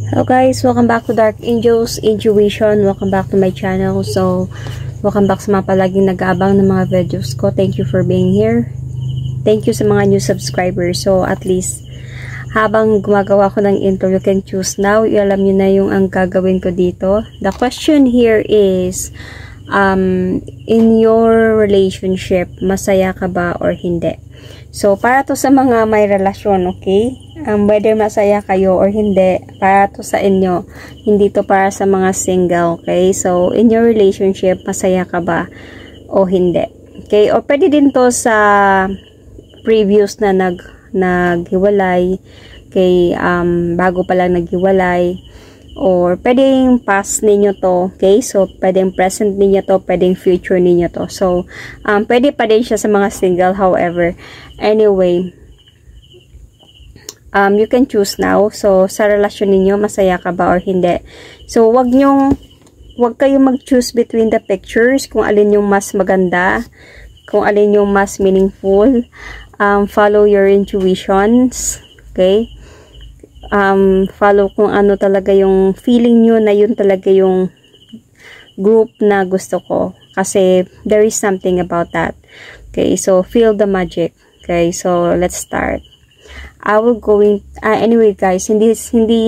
Hello guys, welcome back to Dark Angels Intuition. Welcome back to my channel. So, welcome back sa mga palaging nag-aabang ng mga videos ko. Thank you for being here. Thank you sa mga new subscribers. So, at least, habang gumagawa ko ng intro, you can choose now. Alam nyo na yung ang gagawin ko dito. The question here is, in your relationship, masaya ka ba or hindi? So, para to sa mga may relasyon, okay? Whether masaya kayo or hindi, para to sa inyo. Hindi to para sa mga single, okay? So, in your relationship, masaya ka ba o hindi? Okay? O pwede din to sa previous na naghiwalay, okay? Bago pa lang naghiwalay. Or pwedeng past ninyo to, okay? So, pwedeng present ninyo to, pwedeng future ninyo to. So, pwede pa din siya sa mga single, however. Anyway, you can choose now. So, sa relasyon ninyo, masaya ka ba or hindi? So, wag kayong mag-choose between the pictures, kung alin yung mas maganda, kung alin yung mas meaningful. Follow your intuitions, okay? Follow kung ano talaga yung feeling nyo na yun talaga yung group na gusto ko. Kasi, there is something about that. Okay, so, feel the magic. Okay, so, let's start. Anyway guys, hindi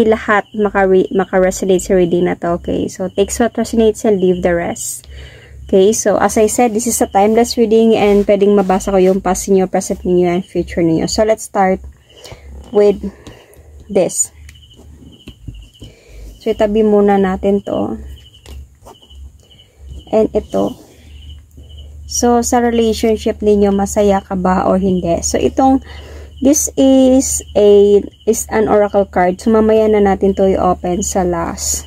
lahat maka-resonate sa reading na to, okay? So, take what resonates and leave the rest. Okay, so, as I said, this is a timeless reading and pwedeng mabasa ko yung past niyo, present niyo, and future niyo. So, let's start with this. So, itabi muna natin to. And ito. So, sa relationship ninyo, masaya ka ba or hindi? So, this is an oracle card. So, mamaya na natin to i-open sa last.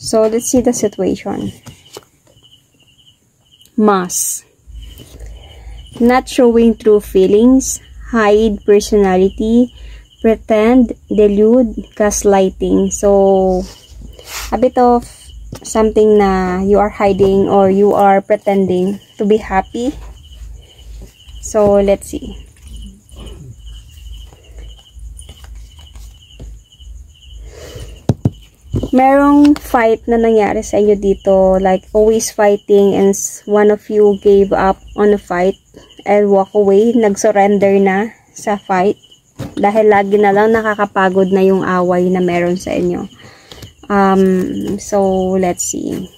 So, let's see the situation. Mass. Not showing true feelings, hide personality, pretend, delude, gaslighting. So, a bit of something na you are hiding or you are pretending to be happy. So, let's see. Merong fight na nangyari sa inyo dito, like always fighting, and one of you gave up on the fight and walk away, nag-surrender na sa fight dahil lagi na lang nakakapagod na yung away na meron sa inyo. So, let's see.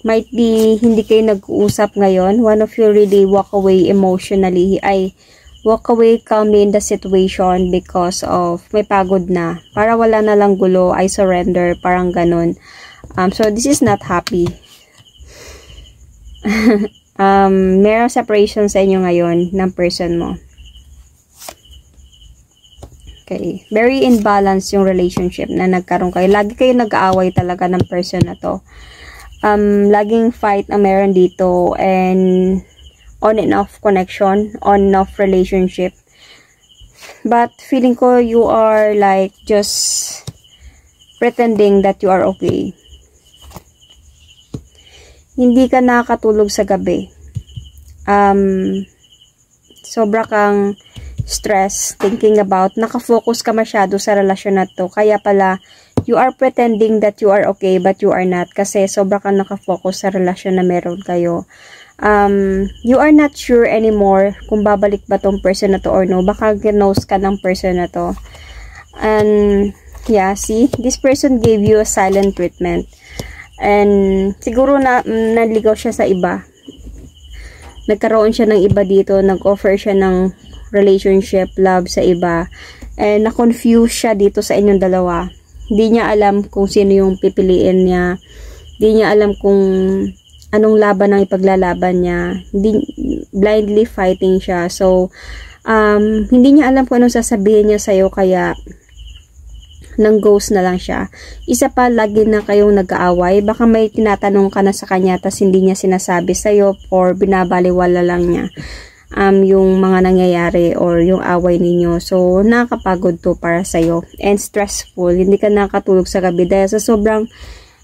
Might be, hindi kayo nag-uusap ngayon. One of you really walk away emotionally. Walk away calmly in the situation because of may pagod na. Para wala na lang gulo, I surrender. Parang ganun. So, this is not happy. Merong separation sa inyo ngayon ng person mo. Okay. Very imbalance yung relationship na nagkaroon kayo. Lagi kayo nag-aaway talaga ng person na to. Laging fight ang meron dito and on and off connection, on and off relationship. But feeling ko you are like just pretending that you are okay. Hindi ka nakakatulog sa gabi. Sobra kang stress, thinking about, nakafocus ka masyado sa relasyon na to. Kaya pala, you are pretending that you are okay, but you are not. Kasi sobra kang nakafocus sa relasyon na meron kayo. You are not sure anymore kung babalik ba tong person na to or no. Baka ginose ka ng person na to. And, yeah, see? This person gave you a silent treatment. And, siguro naligaw siya sa iba. Nagkaroon siya ng iba dito. Nag-offer siya ng relationship, love sa iba. And, na-confuse siya dito sa inyong dalawa. Hindi niya alam kung sino yung pipiliin niya. Hindi niya alam kung anong laban ang ipaglalaban niya. Blindly fighting siya. So, hindi niya alam kung anong sasabihin niya sa'yo, kaya nang ghost na lang siya. Isa pa, lagi na kayong nag-aaway. Baka may tinatanong ka na sa kanya tas hindi niya sinasabi sa'yo or binabaliwala lang niya yung mga nangyayari or yung away ninyo. So, nakakapagod to para sa'yo. And stressful. Hindi ka nakatulog sa gabi dahil sa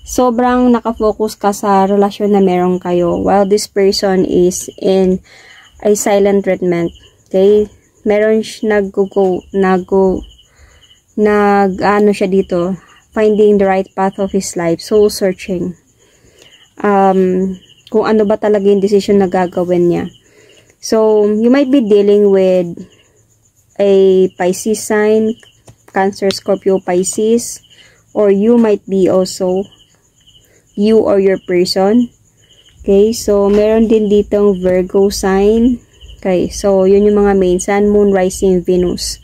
sobrang nakafocus ka sa relasyon na meron kayo while this person is in a silent treatment. Okay? Meron ano siya dito, finding the right path of his life, soul searching. Kung ano ba talaga yung decision na gagawin niya. So, you might be dealing with a Pisces sign, Cancer, Scorpio, Pisces, or you might be also, you or your person. Okay, so meron din ditong Virgo sign. Okay, so yun yung mga main, Sun, Moon, Rising, Venus.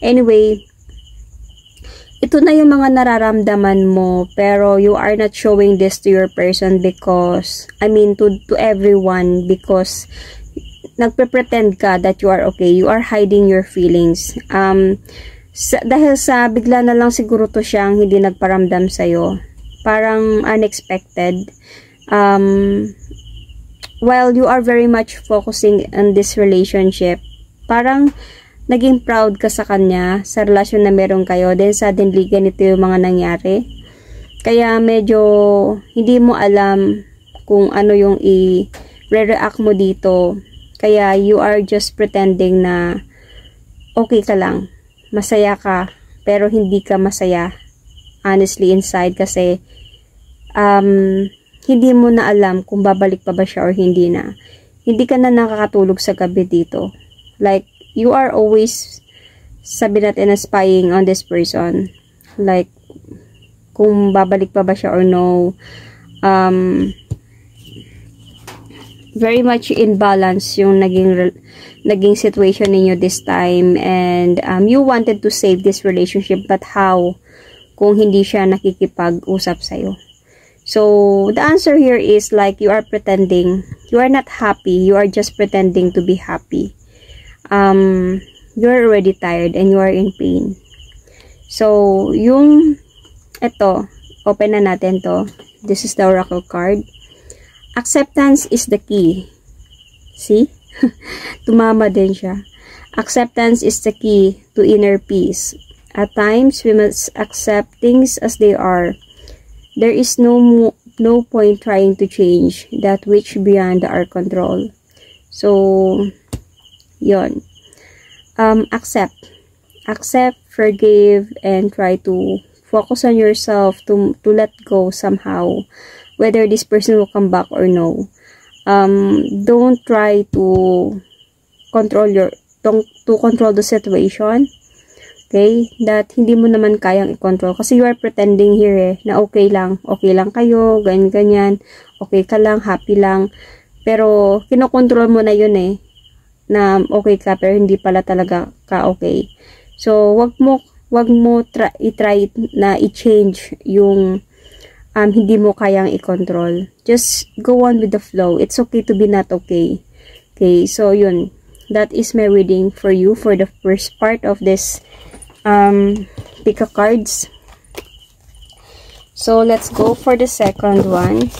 Anyway, ito na yung mga nararamdaman mo, pero you are not showing this to your person because, to everyone, because nagpe-pretend ka that you are okay. You are hiding your feelings. Dahil sa bigla na lang siguro to siyang hindi nagparamdam sa'yo. Parang unexpected. While you are very much focusing on this relationship, parang naging proud ka sa kanya, sa relasyon na meron kayo, then suddenly ganito yung mga nangyari. Kaya medyo hindi mo alam kung ano yung i-react mo dito. Kaya you are just pretending na okay ka lang, masaya ka, pero hindi ka masaya honestly inside kasi hindi mo na alam kung babalik pa ba siya or hindi na. Hindi ka na nakakatulog sa gabi dito. Like, you are always, sabi natin, spying on this person. Like, kung babalik pa ba siya or no. Very much in balance yung naging situation ninyo this time, and you wanted to save this relationship, but how kung hindi siya nakikipag-usap sa'yo? So the answer here is like you are pretending, you are not happy, you are just pretending to be happy. You're already tired and you are in pain. So yung ito, open na natin to. This is the oracle card. Acceptance is the key. See? Tumama din siya. Acceptance is the key to inner peace. At times, we must accept things as they are. There is no point trying to change that which beyond our control. So, yon. Accept. Accept, forgive, and try to focus on yourself to let go somehow. Whether this person will come back or no. Don't try to control the situation. Okay? That hindi mo naman kayang i-control. Kasi you are pretending here na okay lang kayo, ganyan, okay ka lang, happy lang. Pero, kinokontrol mo na yun na okay ka, pero hindi pala talaga ka okay. So, wag mo i-try na i-change yung hindi mo kayang i-control. Just go on with the flow. It's okay to be not okay. Okay, so yun. That is my reading for you for the first part of this pick a cards. So let's go for the second one.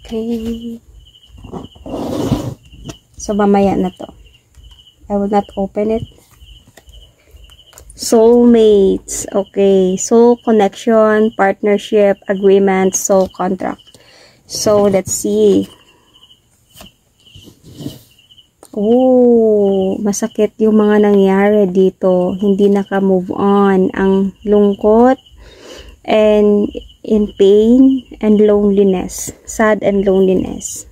Okay. So mamaya na to. I will not open it. Soulmates. Okay. Soul connection, partnership, agreement, soul contract. So, let's see. Oh, masakit yung mga nangyari dito. Hindi naka-move on. Ang lungkot and in pain and loneliness. Sad and loneliness.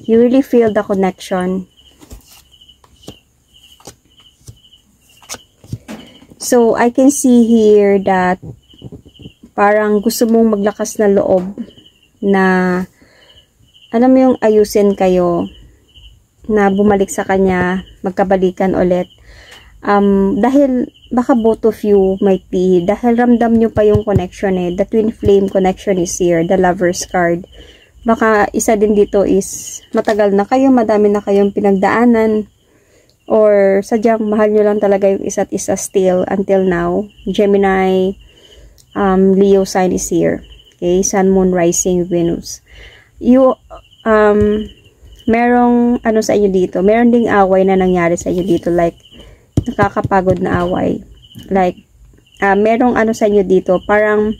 You really feel the connection. So, I can see here that parang gusto mong maglakas na loob na, alam mo yung ayusin kayo, na bumalik sa kanya, magkabalikan ulit. Dahil baka both of you might be, dahil ramdam nyo pa yung connection the twin flame connection is here, the lover's card. Baka isa din dito is matagal na kayo, madami na kayong pinagdaanan, or sadyang mahal nyo lang talaga yung isa't isa still until now. Gemini, Leo sign is here. Okay, Sun, Moon, Rising, Venus. You, merong ano sa inyo dito, meron ding away na nangyari sa inyo dito, like nakakapagod na away. Like, merong ano sa inyo dito, parang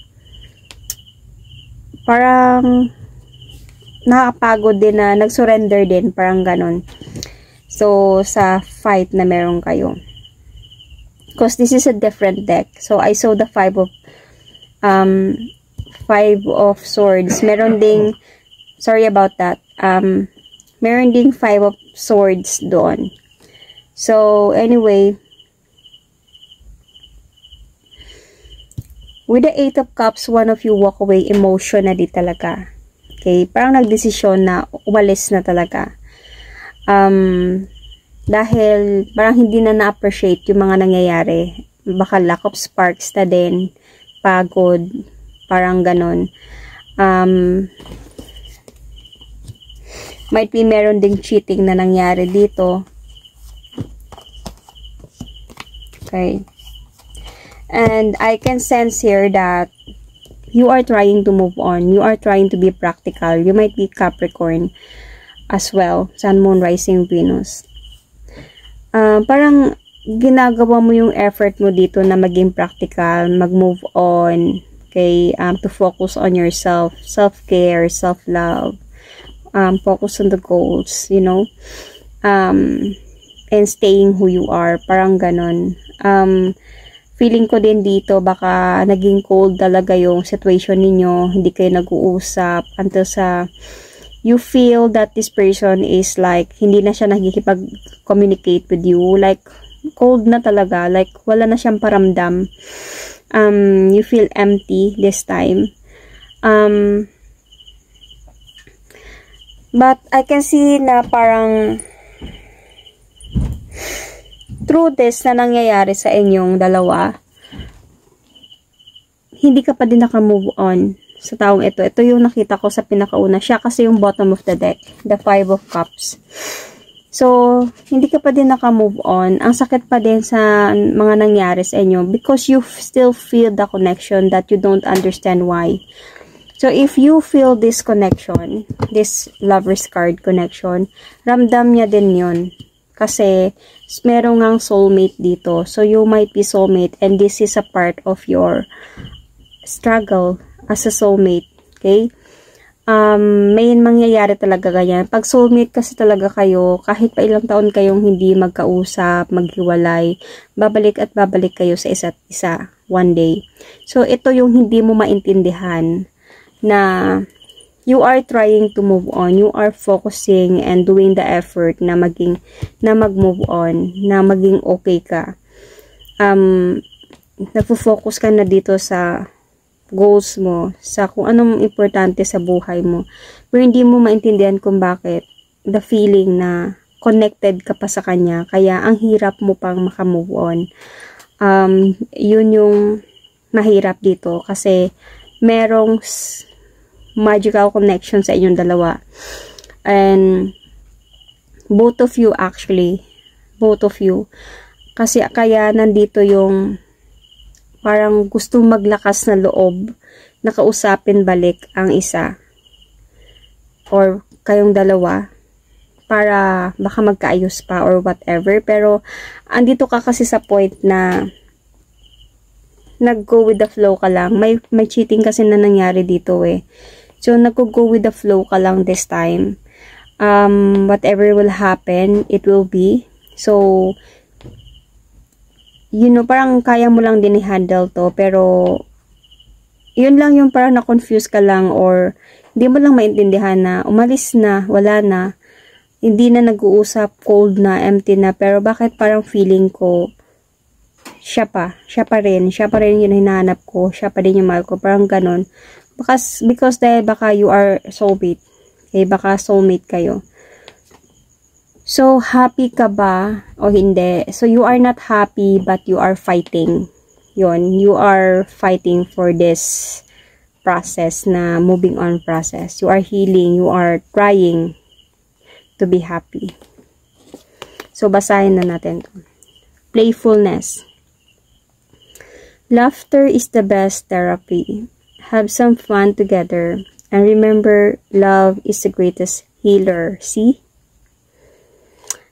nakakapagod din na nag-surrender din, parang ganon. So, sa fight na meron kayo. Because this is a different deck. So, I saw the Five of Swords. Meron ding, sorry about that, meron ding Five of Swords doon. So, anyway, with the Eight of Cups, one of you walk away emotionally talaga. Okay? Parang nagdesisyon na umalis na talaga. Dahil parang hindi na na-appreciate yung mga nangyayari. Baka lack of sparks na din. Pagod. Parang ganon. Might be meron ding cheating na nangyari dito. Okay. And I can sense here that you are trying to move on. You are trying to be practical. You might be Capricorn as well. Sun, Moon, Rising, Venus. Parang ginagawa mo yung effort mo dito na maging practical, mag-move on, okay, to focus on yourself, self-care, self-love, focus on the goals, you know, and staying who you are, parang ganon. Feeling ko din dito, baka naging cold talaga yung situation ninyo, hindi kayo nag-uusap, until sa you feel that this person is like, hindi na siya nakikipag-communicate with you. Like, cold na talaga. Like, wala na siyang paramdam. You feel empty this time. But, I can see na parang through this na nangyayari sa inyong dalawa, hindi ka pa din naka-move on sa taong ito. Ito yung nakita ko sa pinakauna. Siya kasi yung bottom of the deck. The Five of Cups. So, hindi ka pa din naka-move on. Ang sakit pa din sa mga nangyari sa inyo because you still feel the connection that you don't understand why. So, if you feel this connection, this Lover's card connection, ramdam niya din yun. Kasi, merong ngang soulmate dito. So, you might be soulmate and this is a part of your struggle as a soulmate, okay? May mangyayari talaga ganyan. Pag soulmate kasi talaga kayo, kahit pa ilang taon kayong hindi magkausap, maghiwalay, babalik at babalik kayo sa isa't isa one day. So, ito yung hindi mo maintindihan na you are trying to move on, you are focusing and doing the effort na mag-move on, na maging okay ka. Nagfo-focus ka na dito sa goals mo, sa kung anong importante sa buhay mo. Pero hindi mo maintindihan kung bakit the feeling na connected ka pa sa kanya, kaya ang hirap mo pang makamove on. Yun yung mahirap dito kasi merong magical connection sa inyong dalawa. And both of you actually, kasi kaya nandito yung parang gustong maglakas na loob na kausapin balik ang isa or kayong dalawa para baka magkaayos pa or whatever. Pero andito ka kasi sa point na nag-go with the flow ka lang. May cheating kasi na nangyari dito eh. So nag-go with the flow ka lang this time. Whatever will happen, it will be. So you know, parang kaya mo lang din i-handle to, pero yun lang yung parang na-confuse ka lang or hindi mo lang maintindihan na umalis na, wala na, hindi na nag-uusap, cold na, empty na, pero bakit parang feeling ko siya pa rin yung hinahanap ko, siya pa rin yung mahal ko, parang ganun. Because dahil baka you are soulmate, okay, baka soulmate kayo. So, happy ka ba o hindi? So, you are not happy but you are fighting. Yun, you are fighting for this process na moving on process. You are healing, you are trying to be happy. So, basahin na natin to. Playfulness. Laughter is the best therapy. Have some fun together. And remember, love is the greatest healer. See?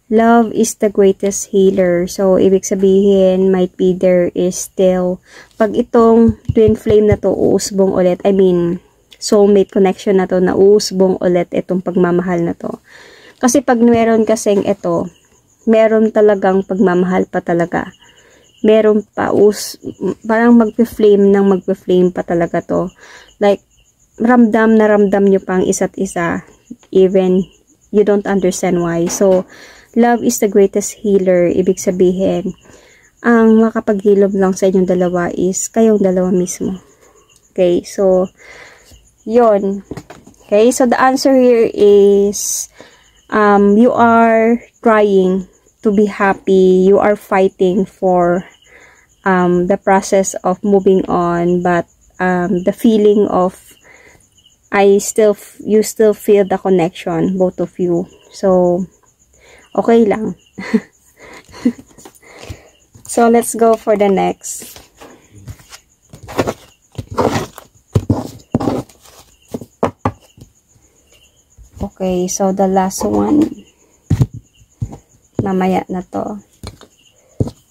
Love is the greatest healer. So, ibig sabihin, might be there is still, pag itong twin flame na to, uusbong ulit, I mean, soulmate connection na to, na uusbong ulit itong pagmamahal na to. Kasi pag meron kasing ito, meron talagang pagmamahal pa talaga. Meron pa, parang magpe-flame pa talaga to. Like, ramdam na ramdam nyo pang isa't isa, even you don't understand why. So, love is the greatest healer. Ibig sabihin, ang makapaghilom lang sa inyong dalawa is kayong dalawa mismo. Okay, so, yon. Okay, so the answer here is, you are trying to be happy. You are fighting for the process of moving on, but the feeling of, you still feel the connection, both of you. So, okay lang. So, let's go for the next. Okay, so the last one. Mamaya na to.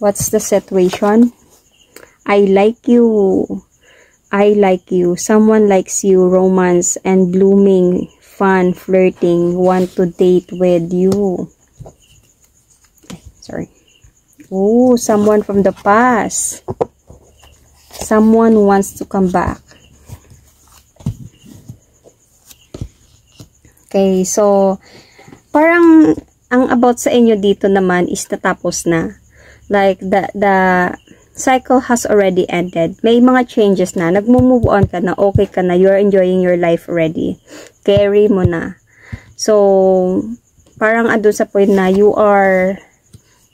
What's the situation? I like you. I like you. Someone likes you. Romance and blooming. Fun, flirting. Want to date with you. Sorry. Oh, someone from the past. Someone wants to come back. Okay, so parang ang about sa inyo dito naman is natapos na. Like the cycle has already ended. May mga changes na. Nagmo-move on ka na. Okay ka na. You're enjoying your life already. Carry mo na. So parang ando sa point na you are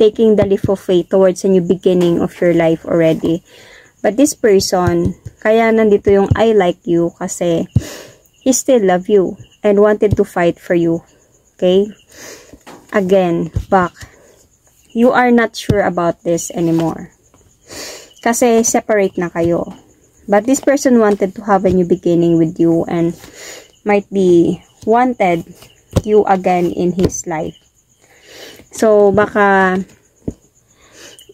taking the leap of faith towards a new beginning of your life already. But this person, kaya nandito yung I like you kasi he still love you and wanted to fight for you. Okay? Again, back. You are not sure about this anymore. Kasi separate na kayo. But this person wanted to have a new beginning with you and might be wanted you again in his life. So, baka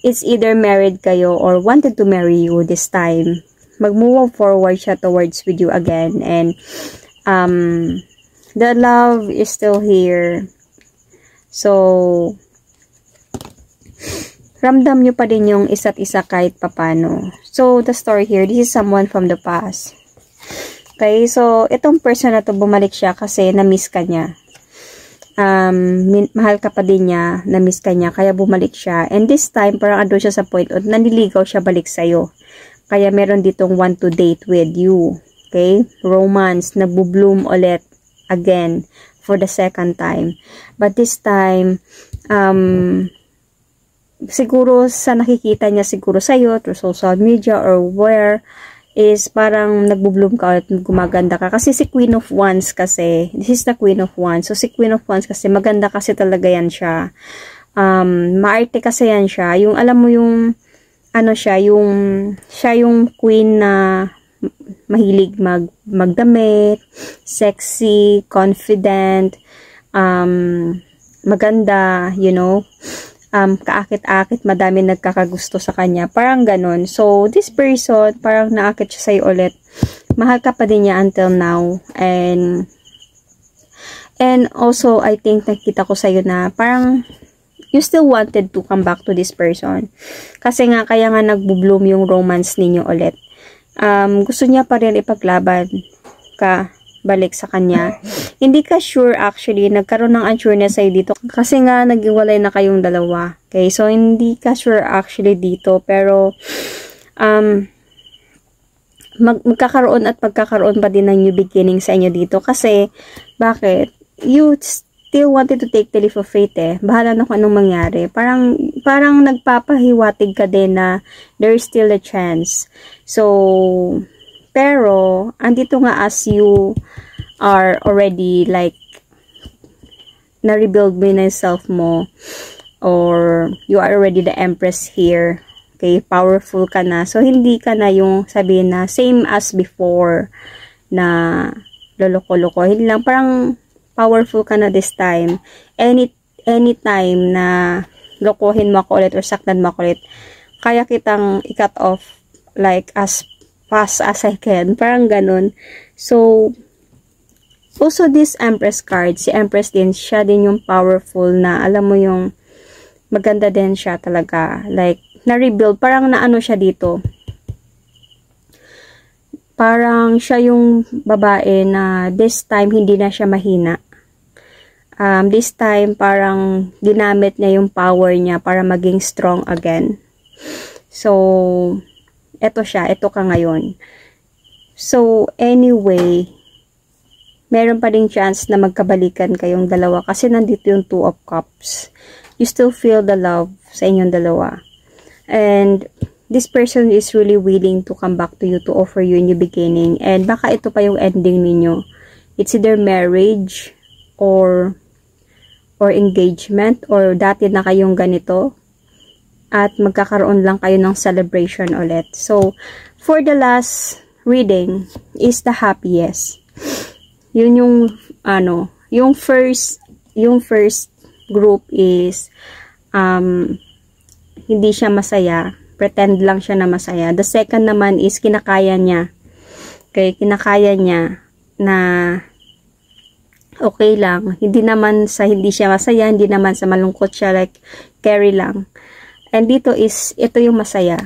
it's either married kayo or wanted to marry you this time. Mag-move forward siya towards with you again. And the love is still here. So, ramdam nyo pa din yung isa't isa kahit papano. So, the story here, this is someone from the past. Okay, so, itong person na to, bumalik siya kasi na-miss ka niya. Mahal ka pa din niya, na-miss ka niya, kaya bumalik siya. And this time, parang ando siya sa point, naniligaw siya balik sa'yo. Kaya meron ditong want to date with you. Okay? Romance, nagbo-bloom ulit again for the second time. But this time, siguro sa nakikita niya siguro sa'yo through social media or where, is parang nagbo-bloom ka at gumaganda ka. Kasi si Queen of Wands kasi, this is the Queen of Wands. So si Queen of Wands kasi, maganda kasi talaga yan siya. Maarte kasi yan siya. Yung alam mo yung, ano siya yung queen na mahilig magdamit, sexy, confident, maganda, you know, kaakit-akit, madami nagkakagusto sa kanya. Parang ganun. So, this person, parang naakit siya sa'yo ulit. Mahal ka pa din niya until now. And also, I think nakita ko sa'yo na parang you still wanted to come back to this person. Kasi nga, kaya nga nagbo-bloom yung romance ninyo ulit. Gusto niya pa rin ipaglaban ka balik sa kanya. Hindi ka sure actually, nagkaroon ng unsureness sa'yo dito. Kasi nga, naghiwalay na kayong dalawa. Okay, so hindi ka sure actually dito. Pero, magkakaroon at pagkakaroon pa din ng new beginning sa inyo dito. Kasi, bakit? You still wanted to take the leap of faith eh. Bahala na kung anong mangyari. Parang nagpapahiwatig ka din na there is still a chance. So, pero, andito nga as you are already like, na-rebuild mo na self mo, or you are already the empress here, okay, powerful ka na. So, hindi ka na yung sabihin na same as before na loloko-loko. Hindi lang, parang powerful ka na this time. anytime na lokohin mo ako ulit or saktan mo ako ulit, kaya kitang i-cut off like as fast as I can. Parang ganun. So, also this Empress card, si Empress din, siya din yung powerful na, alam mo yung maganda din siya talaga. Like, na-rebuild. Parang naano siya dito. Parang siya yung babae na this time hindi na siya mahina. This time parang ginamit niya yung power niya para maging strong again. So, eto siya. Eto ka ngayon. So, anyway, meron pa ding chance na magkabalikan kayong dalawa kasi nandito yung Two of Cups. You still feel the love sa inyong dalawa. And this person is really willing to come back to you to offer you a new beginning. And baka ito pa yung ending ninyo. It's either marriage or engagement or dati na kayong ganito at magkakaroon lang kayo ng celebration ulit. So, for the last reading is the happiest. Yun yung yung first group is hindi siya masaya, pretend lang siya na masaya. The second naman is kinakaya niya. Okay, kinakaya niya na okay lang. Hindi naman sa hindi siya masaya, hindi naman sa malungkot siya, like carry lang. And dito is ito yung masaya.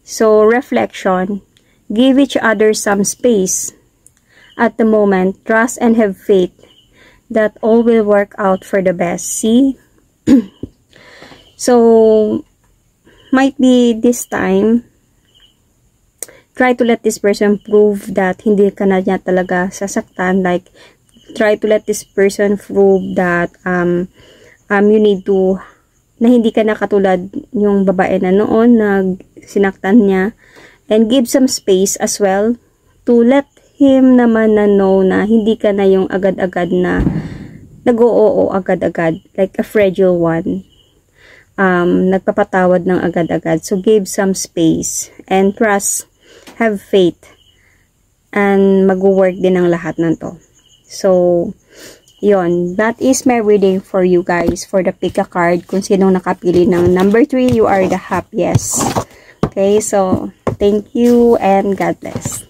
So reflection, give each other some space. At the moment, trust and have faith that all will work out for the best. See? So, might be this time, try to let this person prove that hindi ka na niya talaga sasaktan. Like, try to let this person prove that you need to, na hindi ka na katulad yung babae na noon na sinaktan niya. And give some space as well to let him naman na know na hindi ka na yung agad-agad na nag-oo agad-agad. Like a fragile one. Nagpapatawad ng agad-agad. So, give some space and trust. Have faith. And mag-work din ang lahat ng to. So, yon. That is my reading for you guys for the pick a card. Kung sinong nakapili ng number 3, you are the happiest. Okay, so, thank you and God bless.